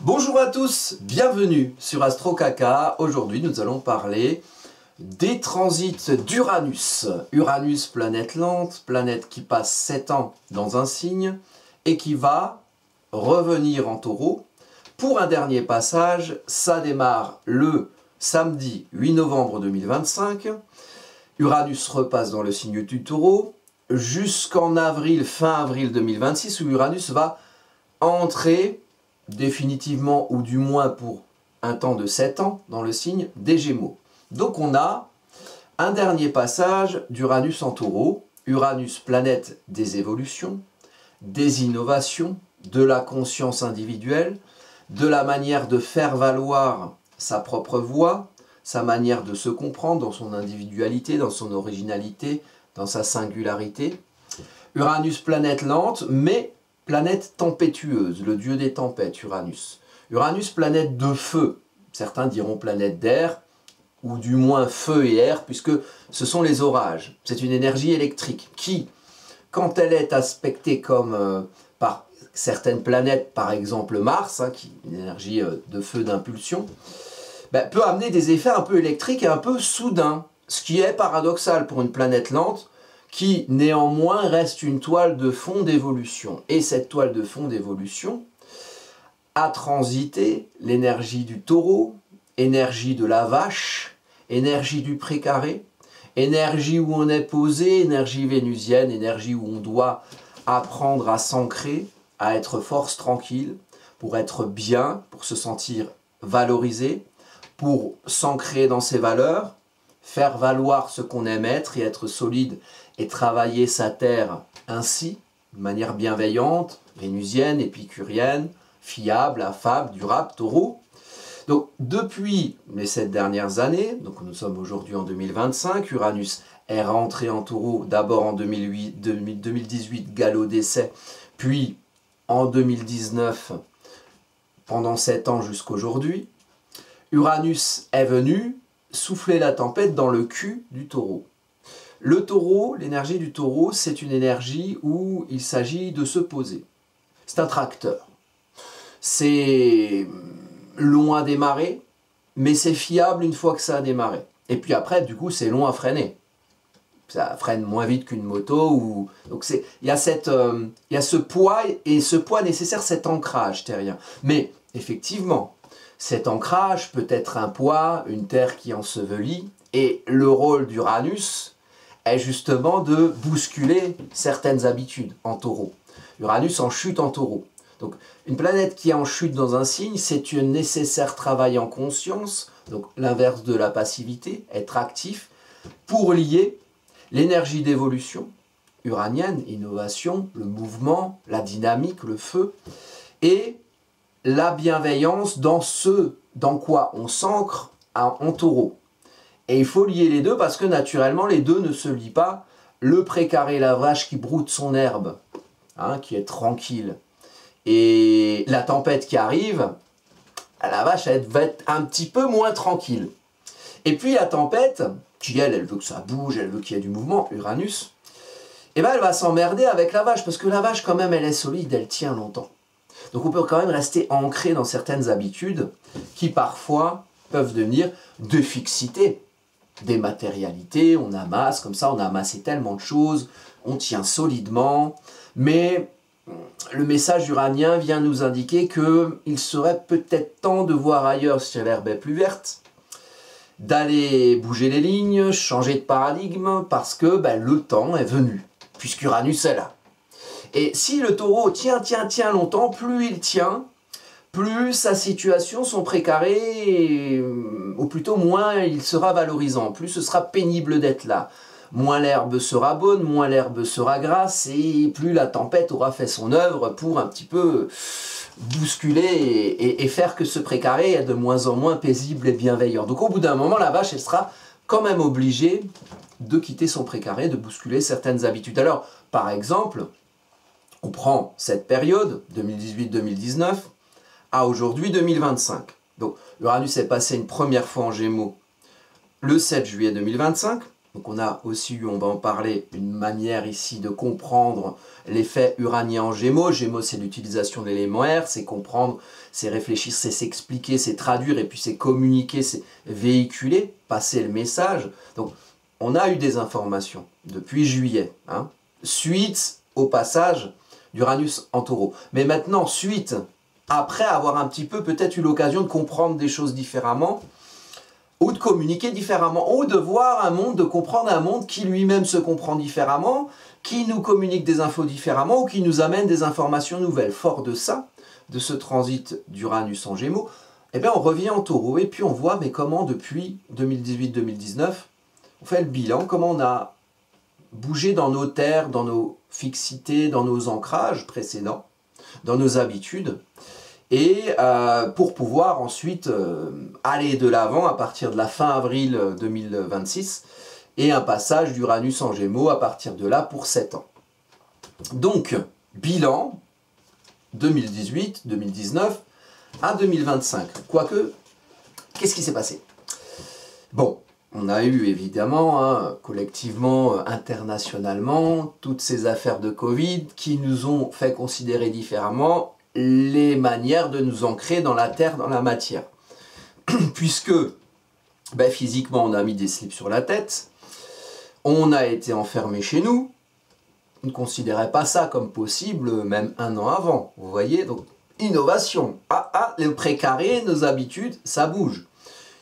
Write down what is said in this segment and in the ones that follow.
Bonjour à tous, bienvenue sur Astro Kaka. Aujourd'hui nous allons parler des transits d'Uranus. Uranus, planète lente, planète qui passe 7 ans dans un signe et qui va revenir en Taureau. Pour un dernier passage, ça démarre le samedi 8 novembre 2025. Uranus repasse dans le signe du Taureau jusqu'en avril, fin avril 2026 où Uranus va entrer définitivement, ou du moins pour un temps de 7 ans, dans le signe des Gémeaux. Donc on a un dernier passage d'Uranus en Taureau. Uranus, planète des évolutions, des innovations, de la conscience individuelle, de la manière de faire valoir sa propre voix, sa manière de se comprendre dans son individualité, dans son originalité, dans sa singularité. Uranus, planète lente, mais planète tempétueuse, le dieu des tempêtes, Uranus. Uranus, planète de feu, certains diront planète d'air, ou du moins feu et air, puisque ce sont les orages. C'est une énergie électrique qui, quand elle est aspectée comme par certaines planètes, par exemple Mars, qui est une énergie de feu d'impulsion, peut amener des effets un peu électriques et un peu soudains, ce qui est paradoxal pour une planète lente, qui néanmoins reste une toile de fond d'évolution. Et cette toile de fond d'évolution a transité l'énergie du Taureau, énergie de la Vache, énergie du Précaré, énergie où on est posé, énergie vénusienne, énergie où on doit apprendre à s'ancrer, à être force tranquille, pour être bien, pour se sentir valorisé, pour s'ancrer dans ses valeurs, faire valoir ce qu'on aime être et être solide et travailler sa terre ainsi, de manière bienveillante, vénusienne, épicurienne, fiable, affable, durable, Taureau. Donc depuis les 7 dernières années, donc nous sommes aujourd'hui en 2025, Uranus est rentré en Taureau d'abord en 2018, galop d'essai, puis en 2019, pendant 7 ans jusqu'aujourd'hui. Uranus est venu souffler la tempête dans le cul du Taureau. Le Taureau, l'énergie du Taureau, c'est une énergie où il s'agit de se poser. C'est un tracteur. C'est long à démarrer, mais c'est fiable une fois que ça a démarré. Et puis après, du coup, c'est long à freiner. Ça freine moins vite qu'une moto. Donc il y a ce poids, et ce poids nécessaire, cet ancrage terrien. Mais effectivement, cet ancrage peut être un poids, une terre qui ensevelit, et le rôle d'Uranus est justement de bousculer certaines habitudes en Taureau. Uranus en chute en Taureau. Donc une planète qui est en chute dans un signe, c'est un nécessaire travail en conscience, donc l'inverse de la passivité, être actif, pour lier l'énergie d'évolution uranienne, innovation, le mouvement, la dynamique, le feu, et la bienveillance dans ce dans quoi on s'ancre en Taureau. Et il faut lier les deux parce que naturellement les deux ne se lient pas. Le Précaré, la vache qui broute son herbe, qui est tranquille, et la tempête qui arrive, la vache elle va être un petit peu moins tranquille. Et puis la tempête, qui elle veut que ça bouge, elle veut qu'il y ait du mouvement, Uranus, elle va s'emmerder avec la vache parce que la vache quand même elle est solide, elle tient longtemps. Donc on peut quand même rester ancré dans certaines habitudes qui parfois peuvent devenir de fixité. Des matérialités, on amasse comme ça, on a amassé tellement de choses, on tient solidement, mais le message uranien vient nous indiquer qu'il serait peut-être temps de voir ailleurs si l'herbe est plus verte, d'aller bouger les lignes, changer de paradigme, parce que le temps est venu, puisqu'Uranus est là. Et si le Taureau tient longtemps, plus il tient, plus sa situation, son précaré, ou plutôt moins il sera valorisant, plus ce sera pénible d'être là. Moins l'herbe sera bonne, moins l'herbe sera grasse, et plus la tempête aura fait son œuvre pour un petit peu bousculer et faire que ce précaré est de moins en moins paisible et bienveillant. Donc au bout d'un moment, la vache, elle sera quand même obligée de quitter son précaré, de bousculer certaines habitudes. Alors, par exemple, on prend cette période, 2018-2019, à aujourd'hui 2025. Donc Uranus est passé une première fois en Gémeaux le 7 juillet 2025, Donc on a aussi eu, on va en parler, une manière ici de comprendre l'effet uranien en Gémeaux. Gémeaux, c'est l'utilisation de l'élément R, c'est comprendre, c'est réfléchir, c'est s'expliquer, c'est traduire, et puis c'est communiquer, c'est véhiculer, passer le message. Donc on a eu des informations depuis juillet, hein, suite au passage d'Uranus en Taureau. Mais maintenant, suite, après avoir un petit peu peut-être eu l'occasion de comprendre des choses différemment, ou de communiquer différemment, ou de voir un monde, de comprendre un monde qui lui-même se comprend différemment, qui nous communique des infos différemment, ou qui nous amène des informations nouvelles. Fort de ça, de ce transit d'Uranus en Gémeaux, eh bien on revient en Taureau, et puis on voit mais comment depuis 2018-2019, on fait le bilan, comment on a bougé dans nos terres, dans nos fixités, dans nos ancrages précédents, dans nos habitudes, et pour pouvoir ensuite aller de l'avant à partir de la fin avril 2026 et un passage d'Uranus en Gémeaux à partir de là pour 7 ans. Donc, bilan 2018, 2019 à 2025. Quoique, qu'est-ce qui s'est passé? Bon, on a eu évidemment, hein, collectivement, internationalement, toutes ces affaires de Covid qui nous ont fait considérer différemment les manières de nous ancrer dans la terre, dans la matière. Puisque ben, physiquement on a mis des slips sur la tête, on a été enfermé chez nous, on ne considérait pas ça comme possible même un an avant, vous voyez, donc innovation, le précaré, nos habitudes, ça bouge.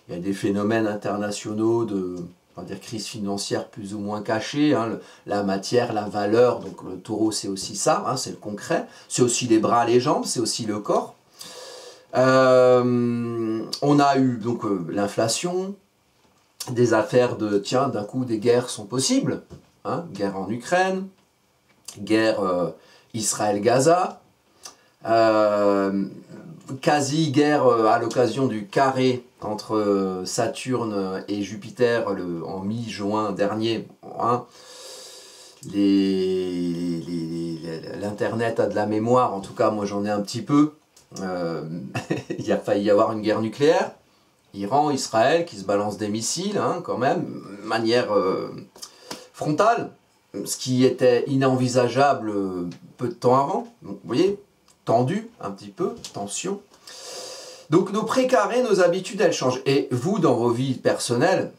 Il y a des phénomènes internationaux de, on va dire, crise financière plus ou moins cachée, hein, la matière, la valeur, donc le taureau c'est aussi ça, hein, c'est le concret, c'est aussi les bras, les jambes, c'est aussi le corps. On a eu donc l'inflation, des affaires de, tiens, d'un coup des guerres sont possibles, hein, guerre en Ukraine, guerre Israël-Gaza, quasi-guerre à l'occasion du carré entre Saturne et Jupiter en mi-juin dernier. Hein. L'Internet a de la mémoire, en tout cas moi j'en ai un petit peu. Il a failli y avoir une guerre nucléaire. Iran, Israël qui se balancent des missiles, hein, quand même, de manière frontale, ce qui était inenvisageable peu de temps avant. Donc, vous voyez, tendu un petit peu, tension. Donc nos précarés, nos habitudes, elles changent. Et vous, dans vos vies personnelles,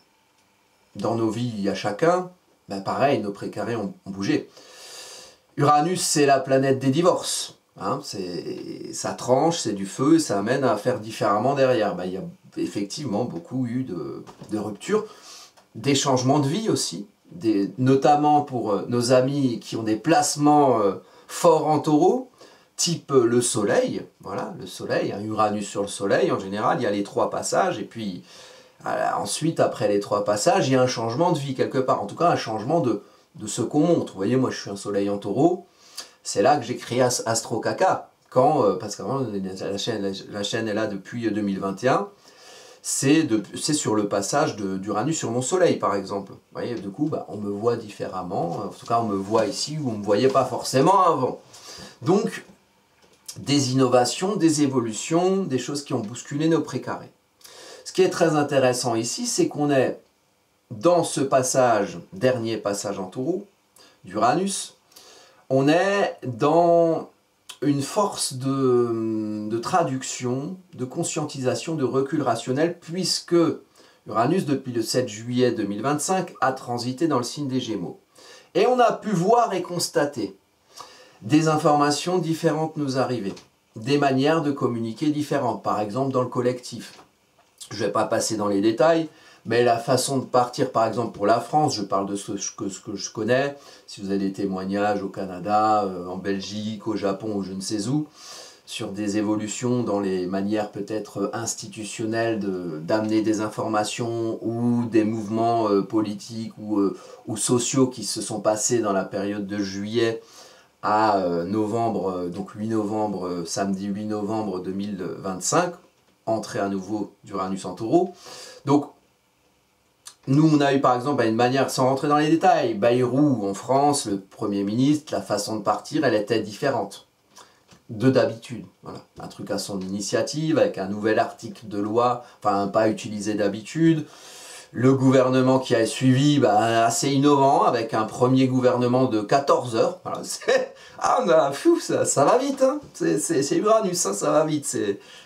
dans nos vies à chacun, ben pareil, nos précarés ont bougé. Uranus, c'est la planète des divorces. Hein, ça tranche, c'est du feu, ça amène à faire différemment derrière. Ben, il y a effectivement beaucoup eu de ruptures, des changements de vie aussi, notamment pour nos amis qui ont des placements forts en taureau, type le soleil, voilà, le soleil, un Uranus sur le soleil, en général, il y a les 3 passages, et puis ensuite, après les 3 passages, il y a un changement de vie quelque part, en tout cas un changement de ce qu'on montre. Vous voyez, moi je suis un soleil en taureau, c'est là que j'ai créé Astro Kaka, parce qu'avant la chaîne est là depuis 2021, c'est sur le passage d'Uranus sur mon soleil par exemple. Vous voyez, du coup, bah, on me voit différemment, en tout cas on me voit ici où on ne me voyait pas forcément avant. Donc, des innovations, des évolutions, des choses qui ont bousculé nos précarés. Ce qui est très intéressant ici, c'est qu'on est dans ce passage, dernier passage en taureau, d'Uranus, on est dans une force de traduction, de conscientisation, de recul rationnel, puisque Uranus, depuis le 7 juillet 2025, a transité dans le signe des Gémeaux. Et on a pu voir et constater des informations différentes nous arriver, des manières de communiquer différentes, par exemple dans le collectif. Je ne vais pas passer dans les détails, mais la façon de partir, par exemple pour la France, je parle de ce que je connais, si vous avez des témoignages au Canada, en Belgique, au Japon, ou je ne sais où, sur des évolutions dans les manières peut-être institutionnelles d'amener des informations ou des mouvements politiques ou sociaux qui se sont passés dans la période de juillet à novembre, donc 8 novembre, samedi 8 novembre 2025, entrée à nouveau d'Uranus en taureau. Donc, nous, on a eu par exemple une manière, sans rentrer dans les détails, Bayrou en France, le Premier ministre, la façon de partir, elle était différente de d'habitude. Voilà. Un truc à son initiative, avec un nouvel article de loi, enfin pas utilisé d'habitude, Le gouvernement qui a suivi, bah, assez innovant, avec un premier gouvernement de 14 heures. Voilà, ça va vite, hein. C'est Uranus, hein, ça va vite.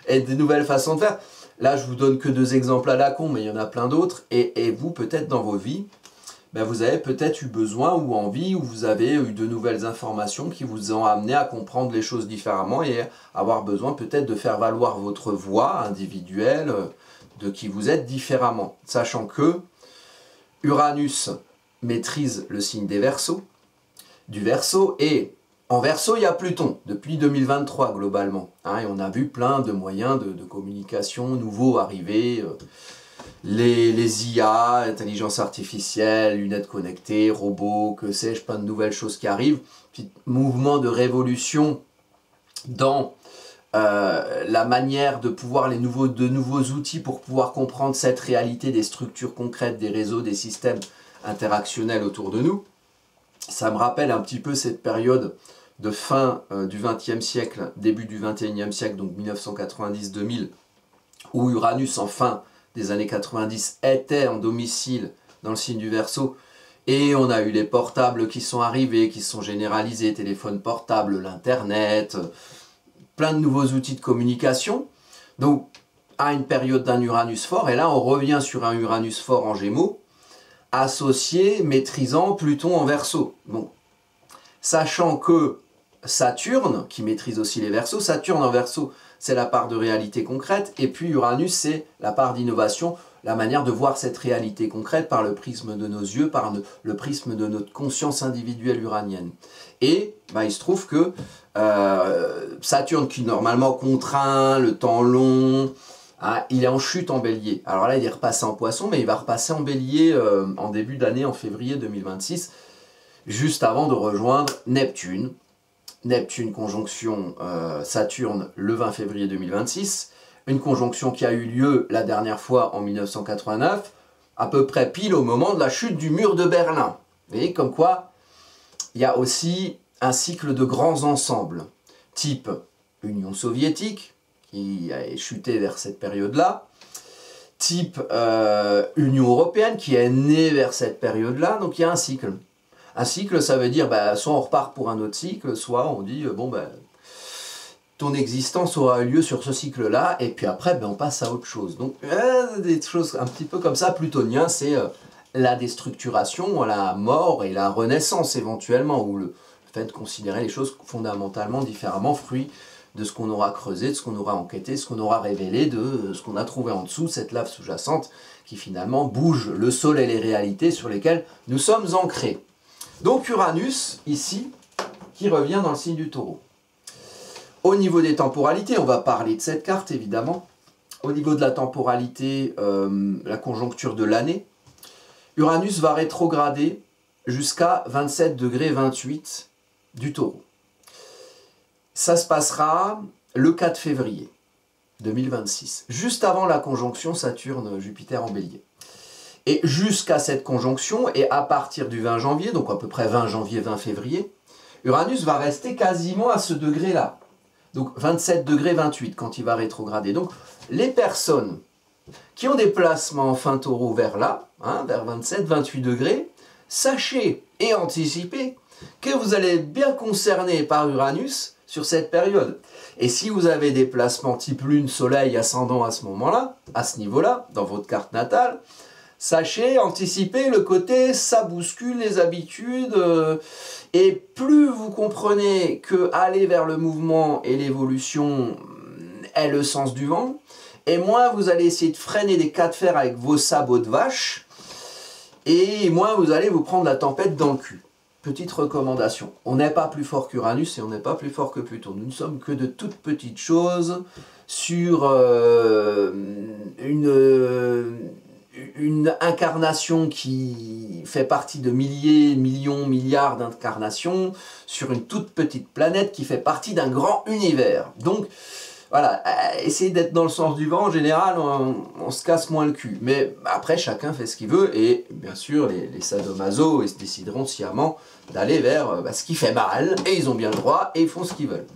Et des nouvelles façons de faire. Là, je vous donne que 2 exemples à la con, mais il y en a plein d'autres. Et vous, peut-être dans vos vies, ben vous avez peut-être eu besoin ou envie, ou vous avez eu de nouvelles informations qui vous ont amené à comprendre les choses différemment et avoir besoin peut-être de faire valoir votre voix individuelle, de qui vous êtes différemment. Sachant que Uranus maîtrise le signe des Verseaux, du Verseau, et en Verseau, il y a Pluton, depuis 2023 globalement. Hein, et on a vu plein de moyens de communication nouveaux arriver, les IA, intelligence artificielle, lunettes connectées, robots, que sais-je, plein de nouvelles choses qui arrivent. Petit mouvement de révolution dans la manière de pouvoir, de nouveaux outils pour pouvoir comprendre cette réalité des structures concrètes, des réseaux, des systèmes interactionnels autour de nous. Ça me rappelle un petit peu cette période de fin du XXe siècle, début du XXIe siècle, donc 1990-2000, où Uranus, en fin des années 90, était en domicile dans le signe du Verseau, et on a eu les portables qui sont arrivés, qui sont généralisés, téléphones portables, l'internet, plein de nouveaux outils de communication. Donc, à une période d'un Uranus fort, et là on revient sur un Uranus fort en Gémeaux, associé, maîtrisant Pluton en Verseau. Bon. Sachant que Saturne, qui maîtrise aussi les Verseaux, Saturne en Verseau, c'est la part de réalité concrète, et puis Uranus, c'est la part d'innovation, la manière de voir cette réalité concrète par le prisme de nos yeux, par le prisme de notre conscience individuelle uranienne. Et bah, il se trouve que Saturne, qui normalement contraint le temps long, hein, il est en chute en Bélier. Alors là, il est repassé en Poisson, mais il va repasser en Bélier en début d'année, en février 2026, juste avant de rejoindre Neptune. Neptune conjonction Saturne le 20 février 2026, une conjonction qui a eu lieu la dernière fois en 1989, à peu près pile au moment de la chute du mur de Berlin. Vous voyez, comme quoi, il y a aussi un cycle de grands ensembles, type Union soviétique, qui a chuté vers cette période-là, type Union européenne, qui est née vers cette période-là, donc il y a un cycle. Un cycle, ça veut dire, bah, soit on repart pour un autre cycle, soit on dit, bon, bah, ton existence aura eu lieu sur ce cycle-là, et puis après, ben, on passe à autre chose. Donc, des choses un petit peu comme ça, plutonien, c'est la déstructuration, la mort et la renaissance éventuellement, ou le fait de considérer les choses fondamentalement différemment, fruit de ce qu'on aura creusé, de ce qu'on aura enquêté, ce qu'on aura révélé, de ce qu'on a trouvé en dessous, cette lave sous-jacente qui finalement bouge le sol et les réalités sur lesquelles nous sommes ancrés. Donc Uranus, ici, qui revient dans le signe du Taureau. Au niveau des temporalités, on va parler de cette carte, évidemment. Au niveau de la temporalité, la conjoncture de l'année, Uranus va rétrograder jusqu'à 27 degrés 28 du Taureau. Ça se passera le 4 février 2026, juste avant la conjonction Saturne-Jupiter en Bélier. Et jusqu'à cette conjonction, et à partir du 20 janvier, donc à peu près 20 janvier, 20 février, Uranus va rester quasiment à ce degré-là. Donc 27 degrés 28 quand il va rétrograder. Donc les personnes qui ont des placements en fin taureau vers là, hein, vers 27-28 degrés, sachez et anticipez que vous allez être bien concerné par Uranus sur cette période. Et si vous avez des placements type lune, soleil, ascendant à ce moment-là, à ce niveau-là, dans votre carte natale, sachez, anticipez le côté, ça bouscule les habitudes, et plus vous comprenez que aller vers le mouvement et l'évolution est le sens du vent, et moins vous allez essayer de freiner des cas de fer avec vos sabots de vache, et moins vous allez vous prendre la tempête dans le cul. Petite recommandation, on n'est pas plus fort qu'Uranus et on n'est pas plus fort que Pluton. Nous ne sommes que de toutes petites choses sur une incarnation qui fait partie de milliers, millions, milliards d'incarnations sur une toute petite planète qui fait partie d'un grand univers. Donc, voilà, essayez d'être dans le sens du vent, en général, on se casse moins le cul. Mais après, chacun fait ce qu'il veut, et bien sûr, les sadomaso, ils se décideront sciemment d'aller vers ce qui fait mal, et ils ont bien le droit, et ils font ce qu'ils veulent.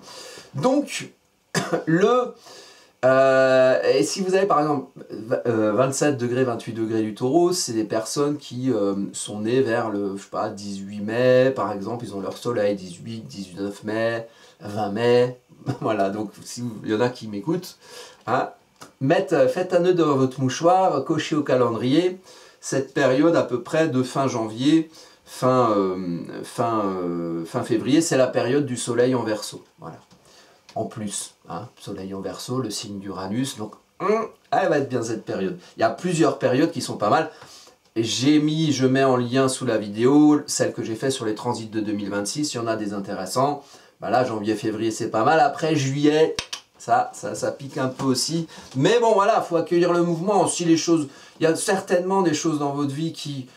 Donc, Et si vous avez par exemple 27 degrés, 28 degrés du taureau, c'est des personnes qui sont nées vers le, je sais pas, 18 mai, par exemple, ils ont leur soleil, 18, 19 mai, 20 mai, voilà, donc si il y en a qui m'écoutent, hein, faites un nœud dans votre mouchoir, cochez au calendrier, cette période à peu près de fin janvier, fin février, c'est la période du soleil en Verseau, voilà. En plus, hein, soleil en Verseau, le signe d'Uranus, donc elle va être bien cette période. Il y a plusieurs périodes qui sont pas mal. Je mets en lien sous la vidéo, celle que j'ai fait sur les transits de 2026, il y en a des intéressants. Ben là, janvier, février, c'est pas mal. Après, juillet, ça pique un peu aussi. Mais bon, voilà, il faut accueillir le mouvement. Si les choses, il y a certainement des choses dans votre vie qui...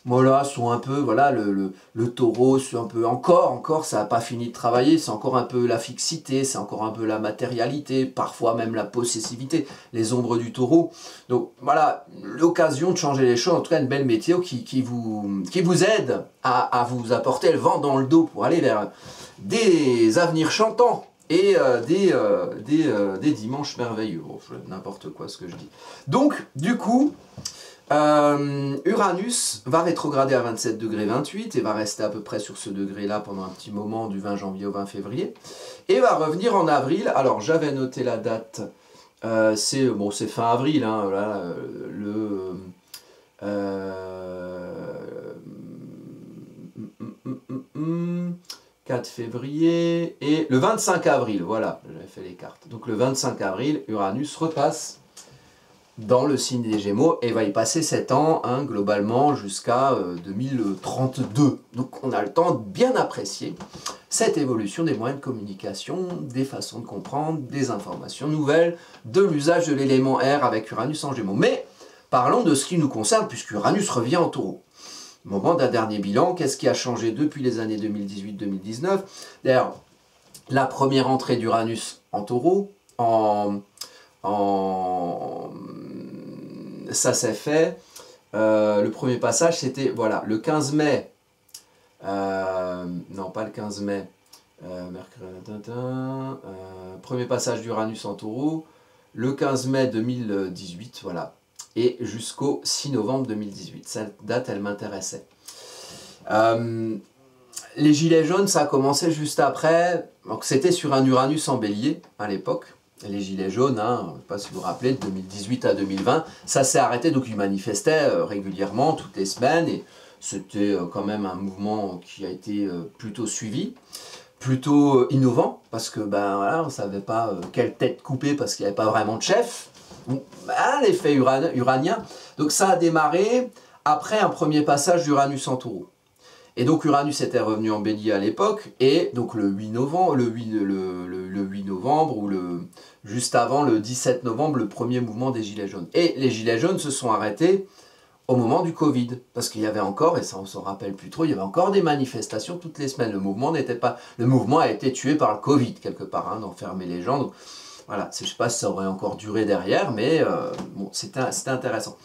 Voilà, sont un peu, voilà, le taureau, c'est un peu, encore, ça n'a pas fini de travailler, c'est encore un peu la fixité, c'est encore un peu la matérialité, parfois même la possessivité, les ombres du taureau. Donc voilà, l'occasion de changer les choses, en tout cas une belle météo qui vous aide à vous apporter le vent dans le dos pour aller vers des avenirs chantants et des dimanches merveilleux. Bon, n'importe quoi ce que je dis. Donc, du coup... Uranus va rétrograder à 27 degrés 28 et va rester à peu près sur ce degré-là pendant un petit moment du 20 janvier au 20 février et va revenir en avril. Alors j'avais noté la date, c'est fin avril, hein, voilà, le 4 février et le 25 avril, voilà, j'avais fait les cartes. Donc le 25 avril, Uranus repasse dans le signe des Gémeaux et va y passer 7 ans, hein, globalement jusqu'à 2032. Donc on a le temps de bien apprécier cette évolution des moyens de communication, des façons de comprendre, des informations nouvelles, de l'usage de l'élément R avec Uranus en Gémeaux. Mais parlons de ce qui nous concerne, puisque Uranus revient en Taureau. Au moment d'un dernier bilan, qu'est-ce qui a changé depuis les années 2018-2019? D'ailleurs, la première entrée d'Uranus en Taureau, ça s'est fait, le premier passage c'était, voilà, le 15 mai, non pas le 15 mai, premier passage d'Uranus en Taureau, le 15 mai 2018, voilà, et jusqu'au 6 novembre 2018, cette date elle m'intéressait. Les gilets jaunes ça a commencé juste après, donc c'était sur un Uranus en Bélier à l'époque. Les gilets jaunes, hein, je ne sais pas si vous vous rappelez, de 2018 à 2020, ça s'est arrêté, donc ils manifestaient régulièrement, toutes les semaines, et c'était quand même un mouvement qui a été plutôt suivi, plutôt innovant, parce que ben voilà, on ne savait pas quelle tête couper, parce qu'il n'y avait pas vraiment de chef, l'effet uranien, donc ça a démarré après un premier passage d'Uranus en Taureau. Et donc Uranus était revenu en Bélier à l'époque, et donc le 8 novembre, ou juste avant le 17 novembre, le premier mouvement des Gilets jaunes. Et les Gilets jaunes se sont arrêtés au moment du Covid, parce qu'il y avait encore, et ça on ne s'en rappelle plus trop, il y avait encore des manifestations toutes les semaines. Le mouvement a été tué par le Covid quelque part, hein, d'enfermer les gens. Donc, voilà, je ne sais pas si ça aurait encore duré derrière, mais bon, c'était intéressant.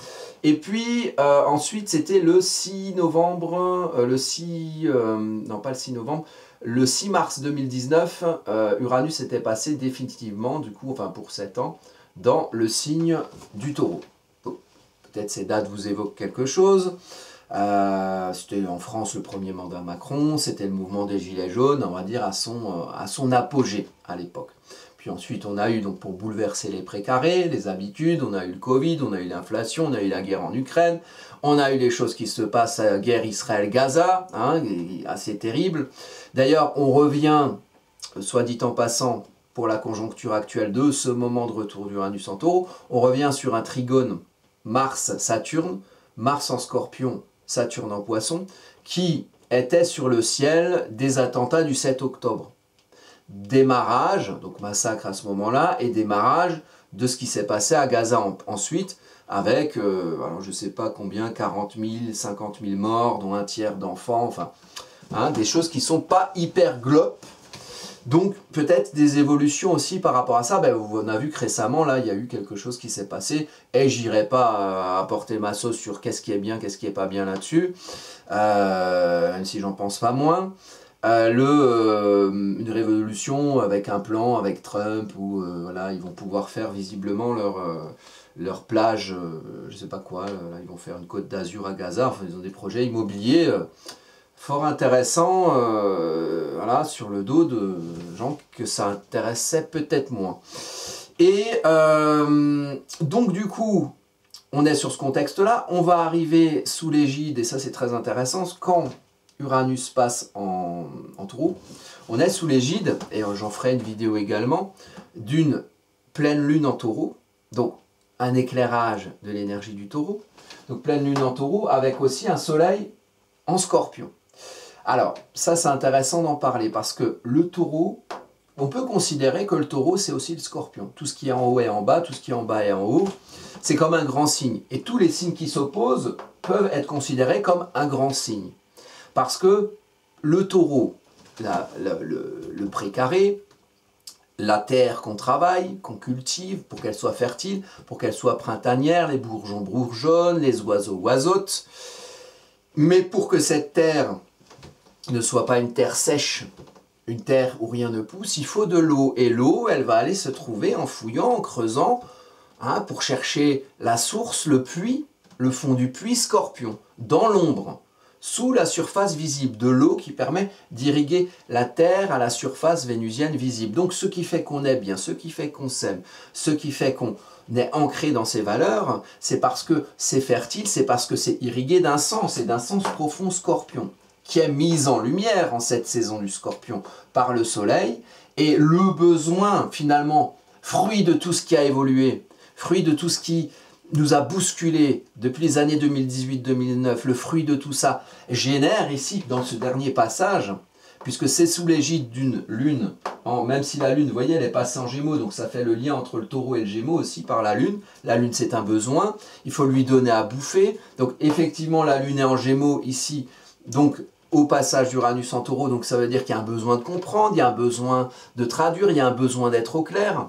Et puis ensuite c'était le 6 novembre, non pas le 6 novembre, le 6 mars 2019, Uranus était passé définitivement, du coup, enfin pour 7 ans, dans le signe du Taureau. Peut-être ces dates vous évoquent quelque chose. C'était en France le premier mandat Macron, c'était le mouvement des Gilets jaunes, on va dire à son apogée à l'époque. Puis ensuite, on a eu, donc pour bouleverser les précarés, les habitudes, on a eu le Covid, on a eu l'inflation, on a eu la guerre en Ukraine, on a eu les choses qui se passent, guerre Israël-Gaza, hein, assez terrible. D'ailleurs, on revient, soit dit en passant, pour la conjoncture actuelle de ce moment de retour d'Uranus en Taureau, on revient sur un trigone Mars-Saturne, Mars en Scorpion, Saturne en Poisson, qui était sur le ciel des attentats du 7 octobre. Démarrage, donc massacre à ce moment-là, et démarrage de ce qui s'est passé à Gaza ensuite, avec, alors je ne sais pas combien, 40 000, 50 000 morts, dont un tiers d'enfants, enfin, hein, des choses qui ne sont pas hyper glopes. Donc peut-être des évolutions aussi par rapport à ça. Ben, on a vu que récemment, là, il y a eu quelque chose qui s'est passé, et j'irai pas apporter ma sauce sur qu'est-ce qui est bien, qu'est-ce qui est pas bien là-dessus, même si j'en pense pas moins. une révolution avec un plan avec Trump où voilà, ils vont pouvoir faire visiblement leur plage, je sais pas quoi, là, ils vont faire une côte d'Azur à Gaza, enfin ils ont des projets immobiliers fort intéressants, voilà, sur le dos de gens que ça intéressait peut-être moins. Et donc du coup, on est sur ce contexte-là, on va arriver sous l'égide, et ça c'est très intéressant, quand Uranus passe en Taureau, on est sous l'égide, et j'en ferai une vidéo également, d'une pleine lune en Taureau, donc un éclairage de l'énergie du Taureau, donc pleine lune en Taureau, avec aussi un soleil en Scorpion. Alors, ça c'est intéressant d'en parler, parce que le Taureau, on peut considérer que le Taureau c'est aussi le Scorpion. Tout ce qui est en haut est en bas, tout ce qui est en bas est en haut, c'est comme un grand signe. Et tous les signes qui s'opposent peuvent être considérés comme un grand signe. Parce que le Taureau, le précaré, la terre qu'on travaille, qu'on cultive pour qu'elle soit fertile, pour qu'elle soit printanière, les bourgeons bourgeonnent, les oiseaux oiseautent. Mais pour que cette terre ne soit pas une terre sèche, une terre où rien ne pousse, il faut de l'eau. Et l'eau, elle va aller se trouver en fouillant, en creusant, hein, pour chercher la source, le puits, le fond du puits Scorpion, dans l'ombre, sous la surface visible de l'eau qui permet d'irriguer la terre à la surface vénusienne visible. Donc ce qui fait qu'on est bien, ce qui fait qu'on s'aime, ce qui fait qu'on est ancré dans ses valeurs, c'est parce que c'est fertile, c'est parce que c'est irrigué d'un sens, et d'un sens profond Scorpion, qui est mise en lumière en cette saison du Scorpion par le soleil, et le besoin finalement, fruit de tout ce qui a évolué, fruit de tout ce qui nous a bousculé depuis les années 2018-2009, le fruit de tout ça génère ici, dans ce dernier passage, puisque c'est sous l'égide d'une lune, même si la lune, vous voyez, elle est passée en Gémeaux, donc ça fait le lien entre le Taureau et le Gémeaux aussi par la lune. La lune, c'est un besoin, il faut lui donner à bouffer. Donc effectivement, la lune est en Gémeaux ici, donc au passage d'Uranus en Taureau, donc ça veut dire qu'il y a un besoin de comprendre, il y a un besoin de traduire, il y a un besoin d'être au clair.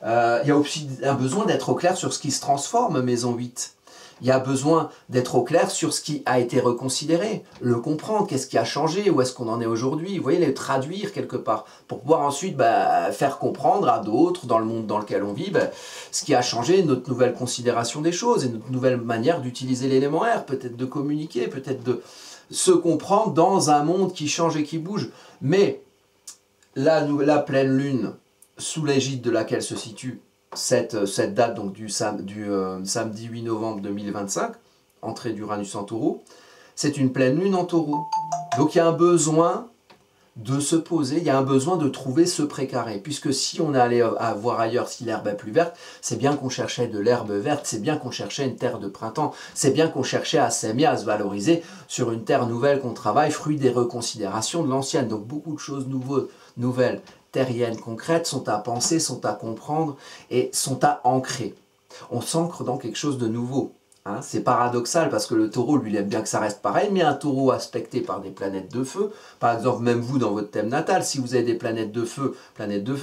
Il y a aussi un besoin d'être au clair sur ce qui se transforme, maison 8. Il y a besoin d'être au clair sur ce qui a été reconsidéré, le comprendre, qu'est-ce qui a changé, où est-ce qu'on en est aujourd'hui. Vous voyez, le traduire quelque part, pour pouvoir ensuite faire comprendre à d'autres, dans le monde dans lequel on vit, ce qui a changé, notre nouvelle considération des choses, et notre nouvelle manière d'utiliser l'élément R, peut-être de communiquer, peut-être de se comprendre dans un monde qui change et qui bouge. Mais la pleine lune, sous l'égide de laquelle se situe cette date donc du samedi 8 novembre 2025, entrée d'Uranus en Taureau, c'est une pleine lune en Taureau. Donc il y a un besoin de se poser, il y a un besoin de trouver ce précaré, puisque si on allait voir ailleurs si l'herbe est plus verte, c'est bien qu'on cherchait de l'herbe verte, c'est bien qu'on cherchait une terre de printemps, c'est bien qu'on cherchait à s'aimer, à se valoriser sur une terre nouvelle qu'on travaille, fruit des reconsidérations de l'ancienne. Donc beaucoup de choses nouvelles, terriennes, concrètes, sont à penser, sont à comprendre et sont à ancrer. On s'ancre dans quelque chose de nouveau. Hein, c'est paradoxal parce que le Taureau, lui, il aime bien que ça reste pareil, mais un Taureau aspecté par des planètes de feu, par exemple, même vous dans votre thème natal, si vous avez des planètes de feu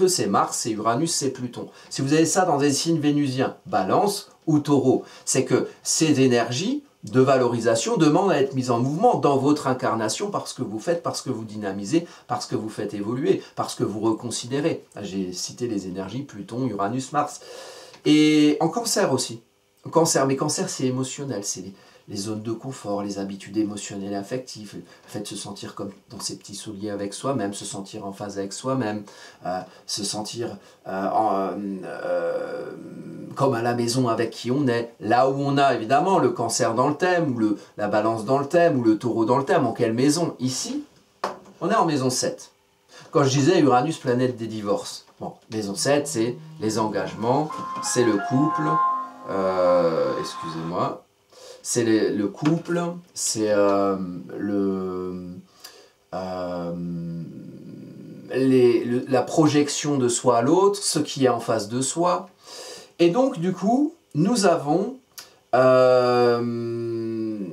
c'est Mars, c'est Uranus, c'est Pluton. Si vous avez ça dans des signes vénusiens, Balance ou Taureau, c'est que ces énergies de valorisation demandent à être mises en mouvement dans votre incarnation parce que vous faites, parce que vous dynamisez, parce que vous faites évoluer, parce que vous reconsidérez. J'ai cité les énergies Pluton, Uranus, Mars. Et en Cancer aussi. Cancer, mais Cancer c'est émotionnel, c'est les zones de confort, les habitudes émotionnelles et affectives, le fait de se sentir comme dans ses petits souliers avec soi-même, se sentir en phase avec soi-même, se sentir comme à la maison avec qui on est, là où on a évidemment le Cancer dans le thème, ou la Balance dans le thème, ou le Taureau dans le thème, en quelle maison? Ici, on est en maison 7. Quand je disais Uranus, planète des divorces, bon, maison 7 c'est les engagements, c'est le couple, excusez-moi, c'est le couple, c'est la projection de soi à l'autre, ce qui est en face de soi. Et donc, du coup, nous avons une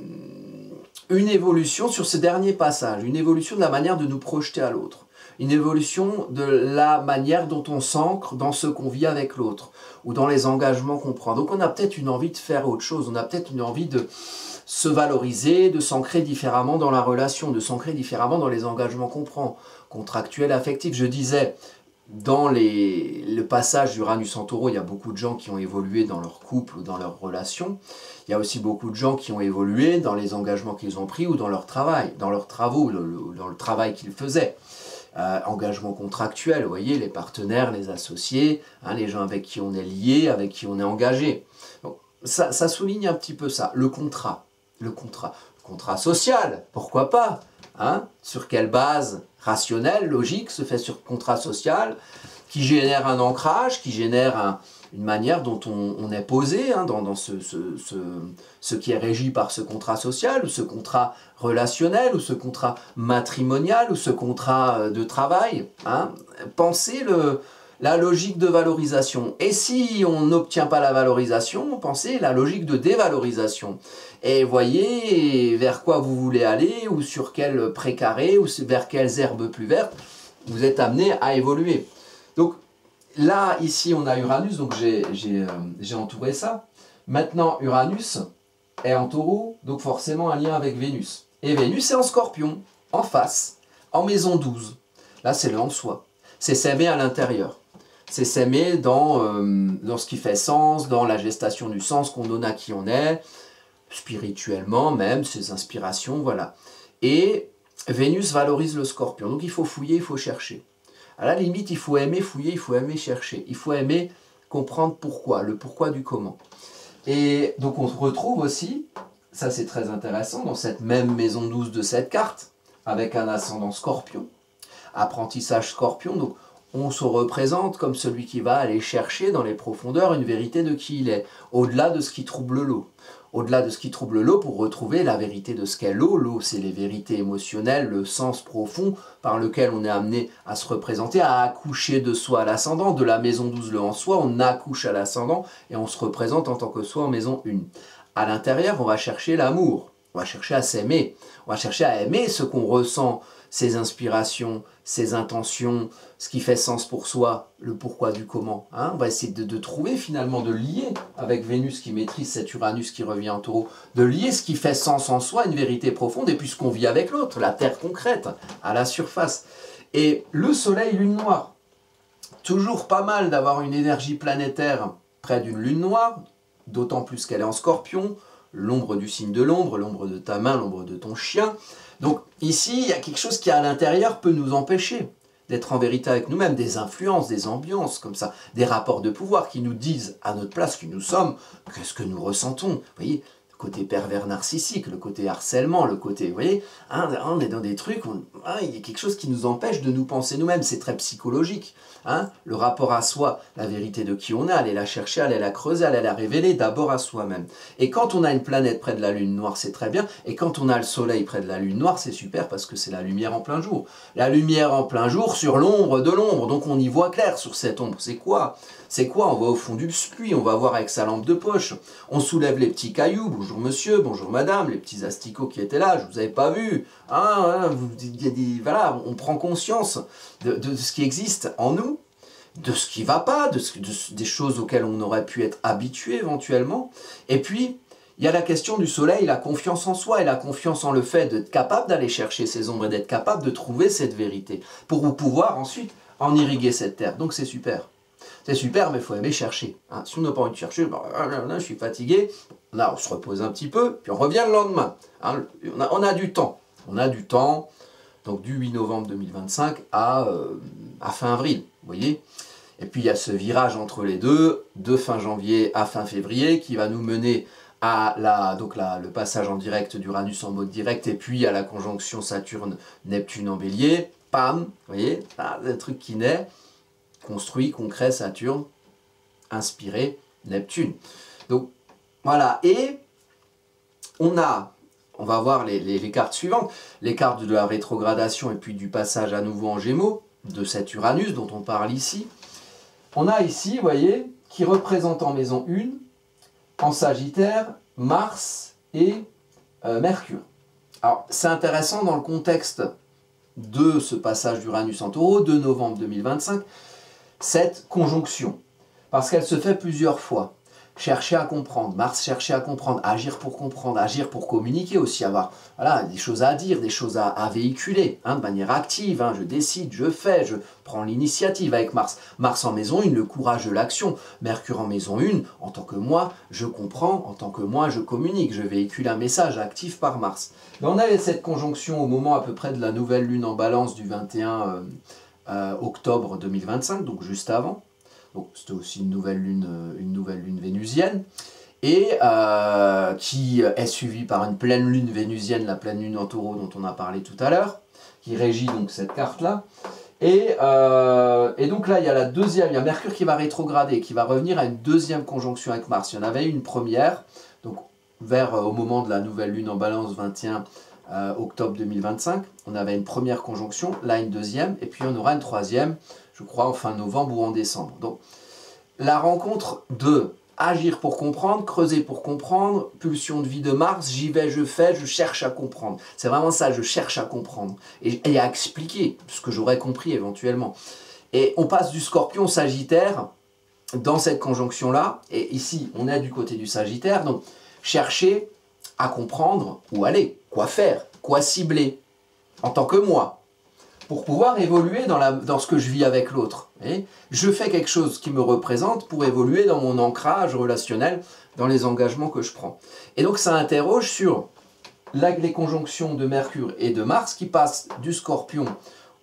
évolution sur ce dernier passage, une évolution de la manière de nous projeter à l'autre, une évolution de la manière dont on s'ancre dans ce qu'on vit avec l'autre, ou dans les engagements qu'on prend. Donc on a peut-être une envie de faire autre chose, on a peut-être une envie de se valoriser, de s'ancrer différemment dans la relation, de s'ancrer différemment dans les engagements qu'on prend, contractuels, affectifs. Je disais, dans le passage d'Uranus en Taureau, il y a beaucoup de gens qui ont évolué dans leur couple ou dans leur relation. Il y a aussi beaucoup de gens qui ont évolué dans les engagements qu'ils ont pris ou dans leur travail, dans leurs travaux, dans le travail qu'ils faisaient. Engagement contractuel, vous voyez, les partenaires, les associés, hein, les gens avec qui on est lié, avec qui on est engagé. Donc, ça souligne un petit peu ça, le contrat. Le contrat social, pourquoi pas, hein? Sur quelle base rationnelle, logique, se fait sur contrat social, qui génère un ancrage, qui génère une manière dont on est posé, hein, dans ce qui est régi par ce contrat social, ou ce contrat relationnel, ou ce contrat matrimonial, ou ce contrat de travail. Hein? Pensez la logique de valorisation. Et si on n'obtient pas la valorisation, pensez la logique de dévalorisation. Et voyez vers quoi vous voulez aller, ou sur quel précaré, ou vers quelles herbes plus vertes, vous êtes amené à évoluer. Donc là, ici, on a Uranus, donc j'ai entouré ça. Maintenant, Uranus est en Taureau, donc forcément un lien avec Vénus. Et Vénus est en Scorpion, en face, en maison 12. Là, c'est le en soi. C'est s'aimer à l'intérieur. C'est s'aimer dans ce qui fait sens, dans la gestation du sens qu'on donne à qui on est, spirituellement même, ses inspirations, voilà. Et Vénus valorise le Scorpion. Donc il faut fouiller, il faut chercher. À la limite, il faut aimer fouiller, il faut aimer chercher. Il faut aimer comprendre pourquoi, le pourquoi du comment. Et donc on retrouve aussi, ça c'est très intéressant, dans cette même maison 12 de cette carte, avec un ascendant Scorpion, apprentissage Scorpion, donc on se représente comme celui qui va aller chercher dans les profondeurs une vérité de qui il est, au-delà de ce qui trouble l'eau. Au-delà de ce qui trouble l'eau, pour retrouver la vérité de ce qu'est l'eau. L'eau, c'est les vérités émotionnelles, le sens profond par lequel on est amené à se représenter, à accoucher de soi à l'ascendant. De la maison 12, le en soi, on accouche à l'ascendant et on se représente en tant que soi en maison 1. À l'intérieur, on va chercher l'amour, on va chercher à s'aimer, on va chercher à aimer ce qu'on ressent, ses inspirations, ses intentions, ce qui fait sens pour soi, le pourquoi du comment. Hein, on va essayer de trouver finalement, de lier avec Vénus qui maîtrise cet Uranus qui revient en Taureau, de lier ce qui fait sens en soi, une vérité profonde, et puis ce qu'on vit avec l'autre, la terre concrète, à la surface. Et le soleil, lune noire. Toujours pas mal d'avoir une énergie planétaire près d'une lune noire, d'autant plus qu'elle est en Scorpion, l'ombre du signe de l'ombre de ta main, l'ombre de ton chien. Donc ici, il y a quelque chose qui à l'intérieur peut nous empêcher d'être en vérité avec nous-mêmes, des influences, des ambiances comme ça, des rapports de pouvoir qui nous disent à notre place qui nous sommes, qu'est-ce que nous ressentons. Vous voyez, le côté pervers narcissique, le côté harcèlement, le côté, vous voyez, hein, on est dans des trucs, il y a quelque chose qui nous empêche de nous penser nous-mêmes, c'est très psychologique. Hein, le rapport à soi, la vérité de qui on est, aller la chercher, aller la creuser, aller la révéler d'abord à soi-même. Et quand on a une planète près de la lune noire, c'est très bien. Et quand on a le soleil près de la lune noire, c'est super parce que c'est la lumière en plein jour. La lumière en plein jour sur l'ombre de l'ombre. Donc on y voit clair sur cette ombre. C'est quoi? C'est quoi? On va au fond du puits, on va voir avec sa lampe de poche. On soulève les petits cailloux. Bonjour monsieur, bonjour madame, les petits asticots qui étaient là, je vous avais pas vu. Hein, voilà, on prend conscience de ce qui existe en nous, de ce qui ne va pas, des choses auxquelles on aurait pu être habitué éventuellement. Et puis, il y a la question du soleil, la confiance en soi et la confiance en le fait d'être capable d'aller chercher ces ombres et d'être capable de trouver cette vérité pour pouvoir ensuite en irriguer cette terre. Donc c'est super. C'est super, mais il faut aimer chercher. Hein. Si on n'a pas envie de chercher, je suis fatigué, on se repose un petit peu, puis on revient le lendemain. Hein. On a du temps. On a du temps, donc du 8 novembre 2025 à fin avril, vous voyez. Et puis il y a ce virage entre les deux, de fin janvier à fin février, qui va nous mener à le passage en direct d'Uranus en mode direct, et puis à la conjonction Saturne-Neptune en bélier. Pam, vous voyez, un truc qui naît, construit, concret, Saturne, inspiré, Neptune. Donc voilà, et on va voir les cartes suivantes, les cartes de la rétrogradation et puis du passage à nouveau en Gémeaux, de cet Uranus dont on parle ici. On a ici, vous voyez, qui représente en maison 1, en Sagittaire, Mars et Mercure. Alors, c'est intéressant dans le contexte de ce passage d'Uranus en Taureau, de novembre 2025, cette conjonction. Parce qu'elle se fait plusieurs fois. Chercher à comprendre, Mars chercher à comprendre, agir pour communiquer aussi, avoir voilà, des choses à dire, des choses à véhiculer, hein, de manière active, hein, je décide, je fais, je prends l'initiative avec Mars. Mars en maison 1, le courage de l'action. Mercure en maison 1, en tant que moi, je comprends, en tant que moi, je communique, je véhicule un message actif par Mars. Mais on avait cette conjonction au moment à peu près de la nouvelle lune en balance du 21 octobre 2025, donc juste avant. Donc c'était aussi une nouvelle lune vénusienne, et qui est suivie par une pleine lune vénusienne, la pleine lune en Taureau dont on a parlé tout à l'heure, qui régit donc cette carte-là. Et donc là, il y a la deuxième, il y a Mercure qui va rétrograder, qui va revenir à une deuxième conjonction avec Mars. Il y en avait une première, donc au moment de la nouvelle lune en balance 21 octobre 2025, on avait une première conjonction, là une deuxième, et puis on aura une troisième, je crois en fin novembre ou en décembre. Donc la rencontre de agir pour comprendre, creuser pour comprendre, pulsion de vie de Mars, j'y vais, je fais, je cherche à comprendre. C'est vraiment ça, je cherche à comprendre et à expliquer ce que j'aurais compris éventuellement. Et on passe du Scorpion au Sagittaire dans cette conjonction-là, et ici on est du côté du Sagittaire, donc chercher à comprendre où aller, quoi faire, quoi cibler, en tant que moi, pour pouvoir évoluer dans ce que je vis avec l'autre. Je fais quelque chose qui me représente pour évoluer dans mon ancrage relationnel, dans les engagements que je prends. Et donc ça interroge sur les conjonctions de Mercure et de Mars qui passent du Scorpion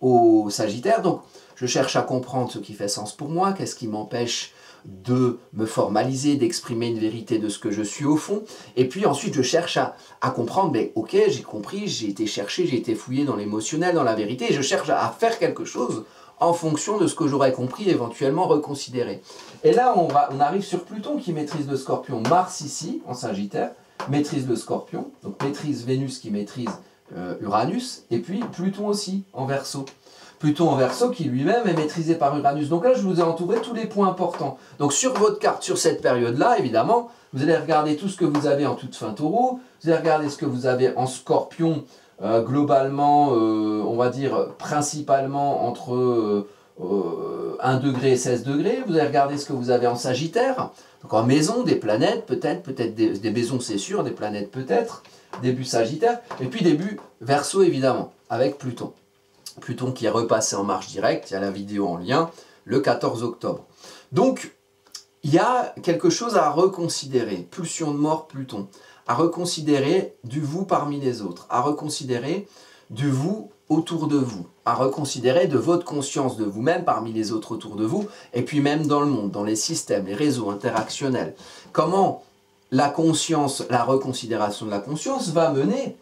au Sagittaire. Donc je cherche à comprendre ce qui fait sens pour moi, qu'est-ce qui m'empêche de me formaliser, d'exprimer une vérité de ce que je suis au fond. Et puis ensuite, je cherche à comprendre, mais ok, j'ai compris, j'ai été chercher, j'ai été fouillé dans l'émotionnel, dans la vérité, et je cherche à faire quelque chose en fonction de ce que j'aurais compris, éventuellement reconsidérer. Et là, on arrive sur Pluton qui maîtrise le Scorpion. Mars ici, en Sagittaire, maîtrise le Scorpion, donc maîtrise Vénus qui maîtrise Uranus, et puis Pluton aussi, en Verseau. Pluton en Verseau qui lui-même est maîtrisé par Uranus. Donc là, je vous ai entouré tous les points importants. Donc sur votre carte, sur cette période-là, évidemment, vous allez regarder tout ce que vous avez en toute fin Taureau, vous allez regarder ce que vous avez en Scorpion, globalement, on va dire principalement entre 1 degré et 16 degrés, vous allez regarder ce que vous avez en Sagittaire, donc en maison, des planètes, peut-être des maisons c'est sûr, des planètes peut-être, début Sagittaire, et puis début Verseau évidemment, avec Pluton. Pluton qui est repassé en marche directe, il y a la vidéo en lien, le 14 octobre. Donc, il y a quelque chose à reconsidérer, pulsion de mort Pluton, à reconsidérer du vous parmi les autres, à reconsidérer du vous autour de vous, à reconsidérer de votre conscience de vous-même parmi les autres autour de vous, et puis même dans le monde, dans les systèmes, les réseaux interactionnels. Comment la conscience, la reconsidération de la conscience va mener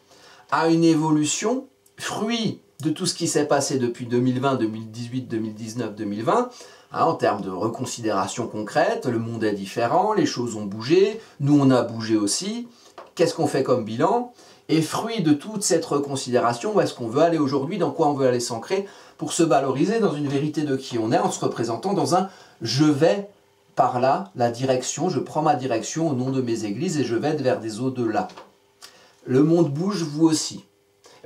à une évolution, fruit de tout ce qui s'est passé depuis 2020, 2018, 2019, 2020, hein, en termes de reconsidération concrète, le monde est différent, les choses ont bougé, nous on a bougé aussi, qu'est-ce qu'on fait comme bilan? Et fruit de toute cette reconsidération, où est-ce qu'on veut aller aujourd'hui, dans quoi on veut aller s'ancrer, pour se valoriser dans une vérité de qui on est, en se représentant dans un « je vais par là, la direction, je prends ma direction au nom de mes églises et je vais vers des au-delà ». Le monde bouge, vous aussi.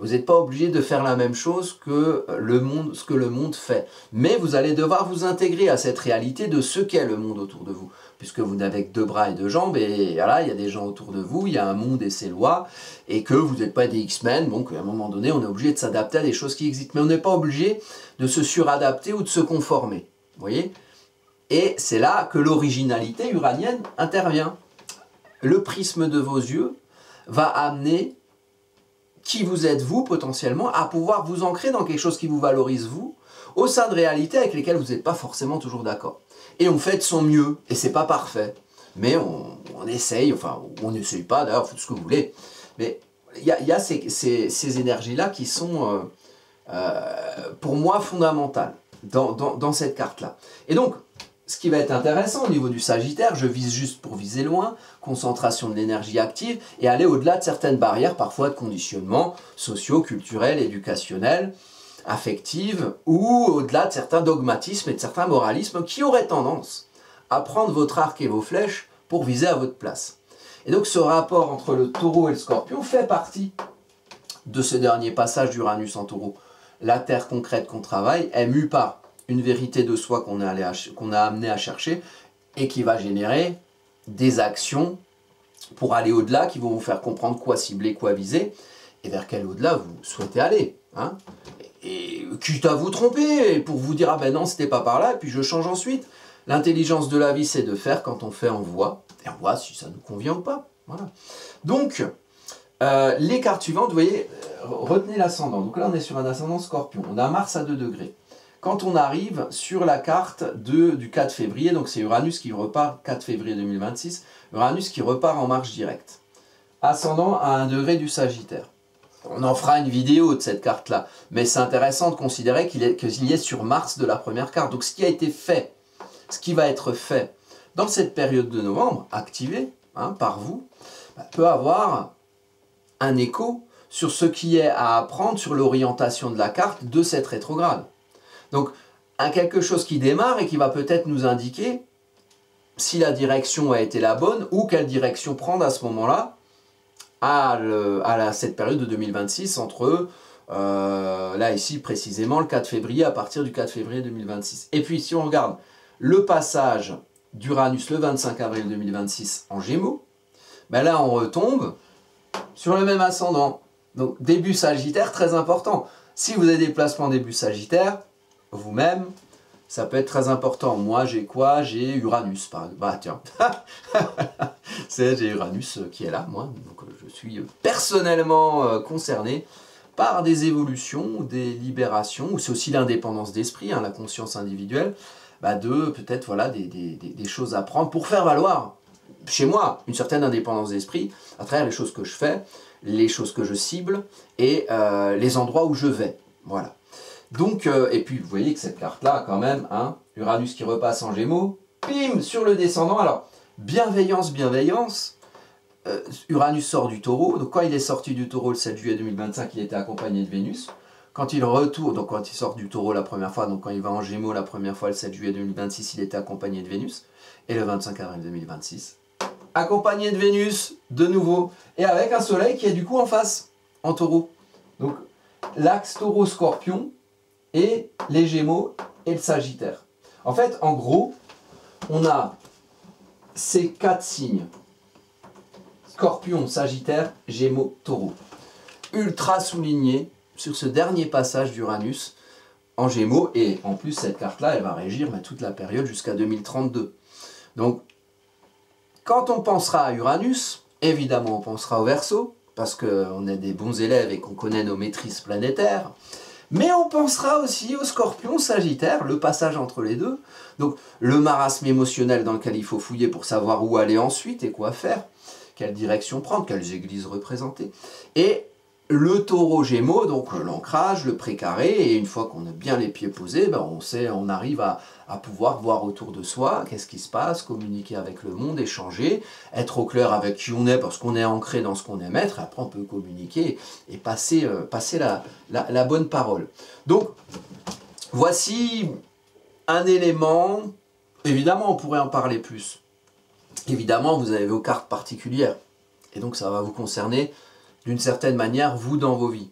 Vous n'êtes pas obligé de faire la même chose que ce que le monde fait. Mais vous allez devoir vous intégrer à cette réalité de ce qu'est le monde autour de vous. Puisque vous n'avez que 2 bras et 2 jambes, et voilà, il y a des gens autour de vous, il y a un monde et ses lois, et que vous n'êtes pas des X-Men, donc à un moment donné, on est obligé de s'adapter à des choses qui existent. Mais on n'est pas obligé de se suradapter ou de se conformer. Vous voyez? Et c'est là que l'originalité uranienne intervient. Le prisme de vos yeux va amener qui vous êtes vous potentiellement, à pouvoir vous ancrer dans quelque chose qui vous valorise vous, au sein de réalités avec lesquelles vous n'êtes pas forcément toujours d'accord. Et on fait de son mieux, et c'est pas parfait, mais on essaye, enfin on n'essaye pas d'ailleurs, faites ce que vous voulez, mais il y a ces énergies-là qui sont pour moi fondamentales dans cette carte-là. Et donc, ce qui va être intéressant au niveau du Sagittaire, je vise juste pour viser loin, concentration de l'énergie active et aller au-delà de certaines barrières, parfois de conditionnement sociaux, culturels, éducationnels, affectifs, ou au-delà de certains dogmatismes et de certains moralismes qui auraient tendance à prendre votre arc et vos flèches pour viser à votre place. Et donc ce rapport entre le Taureau et le Scorpion fait partie de ce dernier passage d'Uranus en Taureau. la terre concrète qu'on travaille est mue par une vérité de soi qu'on a amené à chercher et qui va générer des actions pour aller au-delà, qui vont vous faire comprendre quoi cibler, quoi viser, et vers quel au-delà vous souhaitez aller. Hein, et quitte à vous tromper, pour vous dire « Ah ben non, c'était pas par là, et puis je change ensuite ». L'intelligence de la vie, c'est de faire quand on fait, on voit, et on voit si ça nous convient ou pas. Voilà. Donc, les cartes suivantes, vous voyez, retenez l'ascendant. Donc là, on est sur un ascendant Scorpion. On a Mars à 2 degrés. Quand on arrive sur la carte du 4 février, donc c'est Uranus qui repart, 4 février 2026, Uranus qui repart en marche directe. Ascendant à 1 degré du Sagittaire. On en fera une vidéo de cette carte-là, mais c'est intéressant de considérer qu'il y est sur Mars de la première carte. Donc ce qui a été fait, ce qui va être fait dans cette période de novembre, activé par vous, peut avoir un écho sur ce qui est à apprendre sur l'orientation de la carte de cette rétrograde. Donc, quelque chose qui démarre et qui va peut-être nous indiquer si la direction a été la bonne ou quelle direction prendre à ce moment-là à cette période de 2026 entre, là ici précisément, le 4 février, à partir du 4 février 2026. Et puis, si on regarde le passage d'Uranus le 25 avril 2026 en Gémeaux, ben là, on retombe sur le même ascendant. Donc, début Sagittaire, très important. Si vous avez des placements début Sagittaire, vous-même, ça peut être très important. Moi, j'ai quoi? J'ai Uranus, par exemple. Bah, tiens. J'ai Uranus qui est là, moi. Donc, je suis personnellement concerné par des évolutions, des libérations, ou c'est aussi l'indépendance d'esprit, la conscience individuelle, de peut-être voilà, des choses à prendre pour faire valoir chez moi une certaine indépendance d'esprit à travers les choses que je fais, les choses que je cible et les endroits où je vais. Voilà. Donc, et puis vous voyez que cette carte-là, quand même, Uranus qui repasse en Gémeaux, bim, sur le descendant. Alors, bienveillance, bienveillance, Uranus sort du Taureau. Donc quand il est sorti du Taureau le 7 juillet 2025, il était accompagné de Vénus. Quand il retourne, donc quand il sort du Taureau la première fois, donc quand il va en Gémeaux la première fois le 7 juillet 2026, il était accompagné de Vénus. Et le 25 avril 2026, accompagné de Vénus, de nouveau, et avec un soleil qui est du coup en face, en Taureau. Donc l'axe Taureau-Scorpion et les Gémeaux et le Sagittaire. En fait, en gros, on a ces 4 signes. Scorpion, Sagittaire, Gémeaux, Taureau. Ultra soulignés sur ce dernier passage d'Uranus en Gémeaux. Et en plus, cette carte-là, elle va régir toute la période jusqu'à 2032. Donc, quand on pensera à Uranus, évidemment, on pensera au Verseau, parce qu'on est des bons élèves et qu'on connaît nos maîtrises planétaires. Mais on pensera aussi au Scorpion, Sagittaire, le passage entre les deux. Donc, le marasme émotionnel dans lequel il faut fouiller pour savoir où aller ensuite et quoi faire, quelle direction prendre, quelles églises représenter. Et le Taureau Gémeaux, donc l'ancrage, le précaré, et une fois qu'on a bien les pieds posés, on arrive à pouvoir voir autour de soi qu'est-ce qui se passe, communiquer avec le monde, échanger, être au clair avec qui on est parce qu'on est ancré dans ce qu'on aime être, et après on peut communiquer et passer la bonne parole. Donc, voici un élément, évidemment on pourrait en parler plus, évidemment vous avez vos cartes particulières, et donc ça va vous concerner d'une certaine manière, vous, dans vos vies.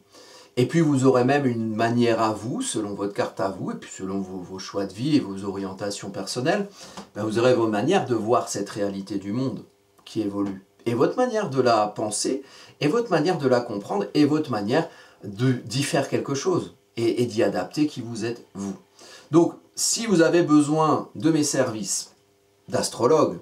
Et puis, vous aurez même une manière à vous, selon votre carte à vous, et puis selon vos choix de vie et vos orientations personnelles, vous aurez vos manières de voir cette réalité du monde qui évolue. Et votre manière de la penser, et votre manière de la comprendre, et votre manière d'y faire quelque chose, et d'y adapter qui vous êtes vous. Donc, si vous avez besoin de mes services d'astrologue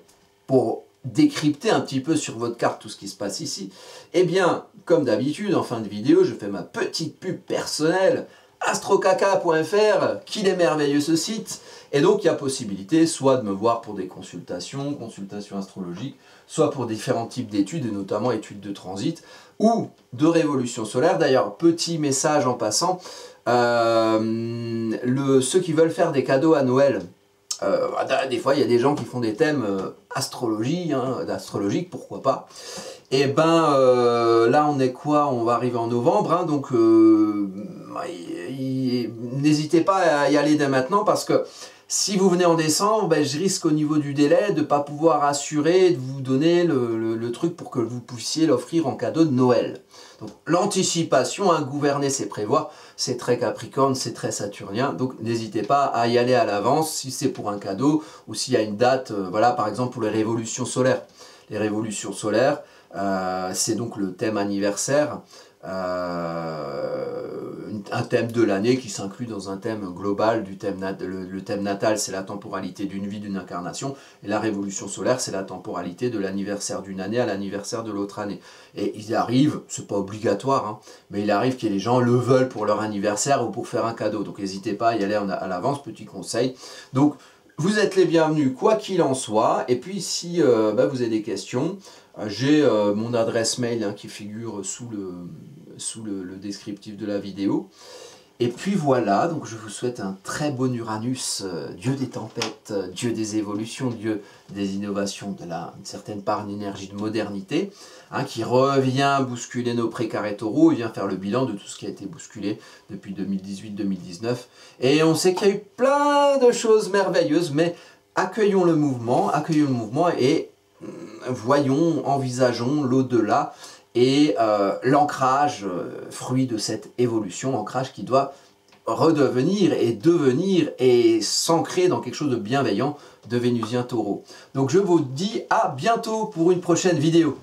pour décrypter un petit peu sur votre carte tout ce qui se passe ici, eh bien, comme d'habitude, en fin de vidéo, je fais ma petite pub personnelle, astrocaca.fr, qu'il est merveilleux ce site, et donc il y a possibilité soit de me voir pour des consultations astrologiques, soit pour différents types d'études, et notamment études de transit, ou de révolution solaire. D'ailleurs, petit message en passant, ceux qui veulent faire des cadeaux à Noël, des fois il y a des gens qui font des thèmes astrologiques, pourquoi pas. Et là on est quoi? On va arriver en novembre, donc n'hésitez pas à y aller dès maintenant parce que Si vous venez en décembre, ben, je risque au niveau du délai de ne pas pouvoir assurer, de vous donner le truc pour que vous puissiez l'offrir en cadeau de Noël. Donc l'anticipation, hein, gouverner c'est prévoir, c'est très Capricorne, c'est très Saturnien, donc n'hésitez pas à y aller à l'avance si c'est pour un cadeau ou s'il y a une date, voilà, par exemple pour les révolutions solaires. Les révolutions solaires, c'est donc le thème anniversaire, un thème de l'année qui s'inclut dans un thème global du thème le thème natal, c'est la temporalité d'une vie, d'une incarnation, et la révolution solaire, c'est la temporalité de l'anniversaire d'une année à l'anniversaire de l'autre année. Et il arrive, c'est pas obligatoire, hein, mais il arrive que les gens le veulent pour leur anniversaire ou pour faire un cadeau, donc n'hésitez pas à y aller à l'avance, petit conseil. Donc vous êtes les bienvenus quoi qu'il en soit, et puis si vous avez des questions, j'ai mon adresse mail, hein, qui figure sous le descriptif de la vidéo. Et puis voilà, donc je vous souhaite un très bon Uranus, dieu des tempêtes, dieu des évolutions, dieu des innovations, une certaine part d'énergie de modernité, hein, qui revient bousculer nos précarés taureaux, il vient faire le bilan de tout ce qui a été bousculé depuis 2018-2019. Et on sait qu'il y a eu plein de choses merveilleuses, mais accueillons le mouvement et voyons, envisageons l'au-delà. Et l'ancrage, fruit de cette évolution, ancrage qui doit redevenir et devenir et s'ancrer dans quelque chose de bienveillant de Vénusien Taureau. Donc je vous dis à bientôt pour une prochaine vidéo.